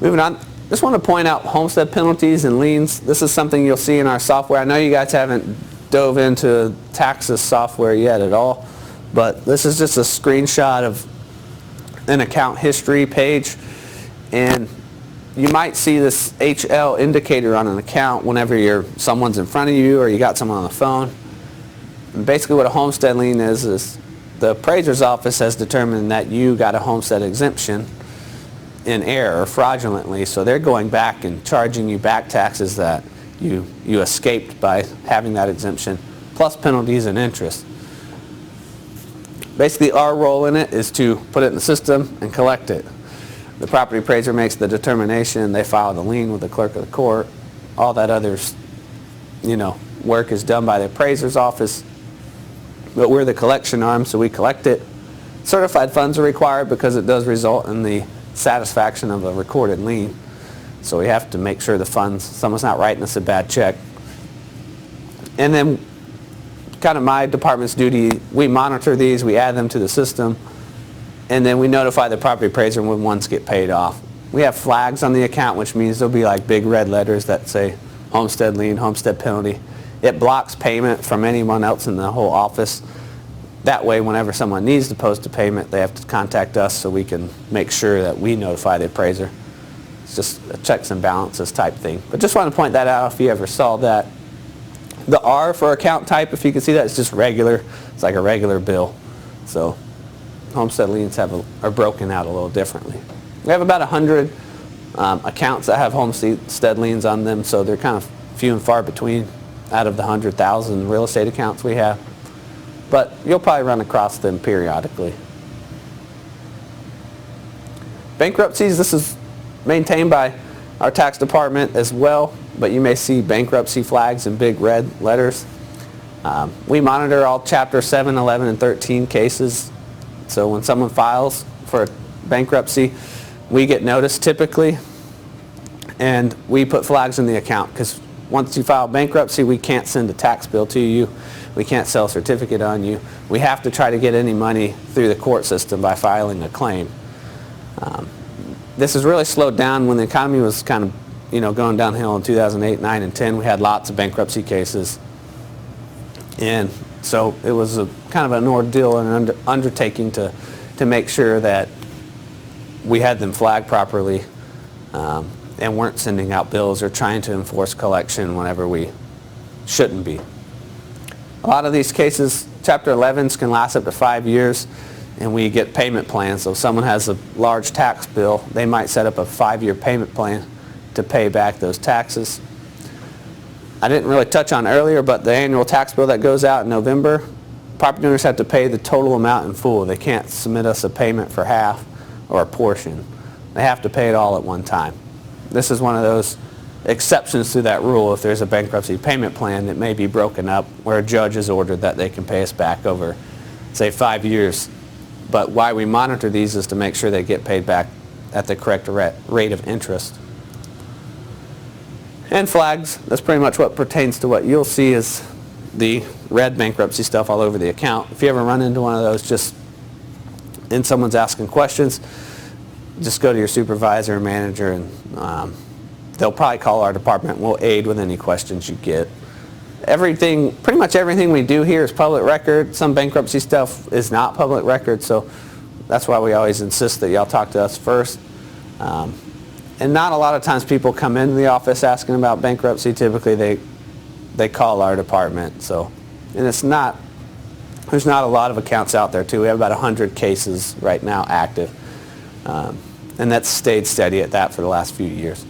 Moving on, just want to point out homestead penalties and liens. This is something you'll see in our software. I know you guys haven't dove into taxes software yet at all, but this is just a screenshot of an account history page, and you might see this HL indicator on an account whenever someone's in front of you or you got someone on the phone. And basically what a homestead lien is the appraiser's office has determined that you got a homestead exemption in error, fraudulently, so they're going back and charging you back taxes that you escaped by having that exemption, plus penalties and interest. Basically, our role in it is to put it in the system and collect it. The property appraiser makes the determination, they file the lien with the clerk of the court. All that other, work is done by the appraiser's office, but we're the collection arm, so we collect it. Certified funds are required because it does result in the satisfaction of a recorded lien. So we have to make sure the funds, someone's not writing us a bad check. And then kind of my department's duty, we monitor these, we add them to the system, and then we notify the property appraiser when ones get paid off. We have flags on the account, which means there'll be like big red letters that say homestead lien, homestead penalty. It blocks payment from anyone else in the whole office. That way, whenever someone needs to post a payment, they have to contact us so we can make sure that we notify the appraiser. It's just a checks and balances type thing. But just want to point that out if you ever saw that. The R for account type, if you can see that, it's just regular. It's like a regular bill. So homestead liens are broken out a little differently. We have about 100 accounts that have homestead liens on them, so they're kind of few and far between out of the 100,000 real estate accounts we have. But you'll probably run across them periodically. Bankruptcies, this is maintained by our tax department as well, but you may see bankruptcy flags in big red letters. We monitor all Chapter 7, 11, and 13 cases. So when someone files for bankruptcy, we get notice typically, and we put flags in the account, because once you file bankruptcy, we can't send a tax bill to you. We can't sell a certificate on you. We have to try to get any money through the court system by filing a claim. This has really slowed down when the economy was kind of going downhill in 2008, 9, and 10. We had lots of bankruptcy cases. And so it was kind of an ordeal and an undertaking to make sure that we had them flagged properly and weren't sending out bills or trying to enforce collection whenever we shouldn't be. A lot of these cases, Chapter 11s can last up to 5 years, and we get payment plans. So if someone has a large tax bill, they might set up a 5-year payment plan to pay back those taxes. I didn't really touch on earlier, but the annual tax bill that goes out in November, property owners have to pay the total amount in full. They can't submit us a payment for half or a portion. They have to pay it all at one time. This is one of those exceptions to that rule. If there's a bankruptcy payment plan that may be broken up where a judge has ordered that they can pay us back over, say, 5 years. But why we monitor these is to make sure they get paid back at the correct rate of interest. And flags, that's pretty much what pertains to what you'll see is the red bankruptcy stuff all over the account. If you ever run into one of those, and someone's asking questions, just go to your supervisor or manager, and they'll probably call our department. We'll aid with any questions you get. Pretty much everything we do here is public record. Some bankruptcy stuff is not public record, so that's why we always insist that y'all talk to us first. And not a lot of times people come into the office asking about bankruptcy. Typically they call our department. So, and there's not a lot of accounts out there too. We have about 100 cases right now active. And that's stayed steady at that for the last few years.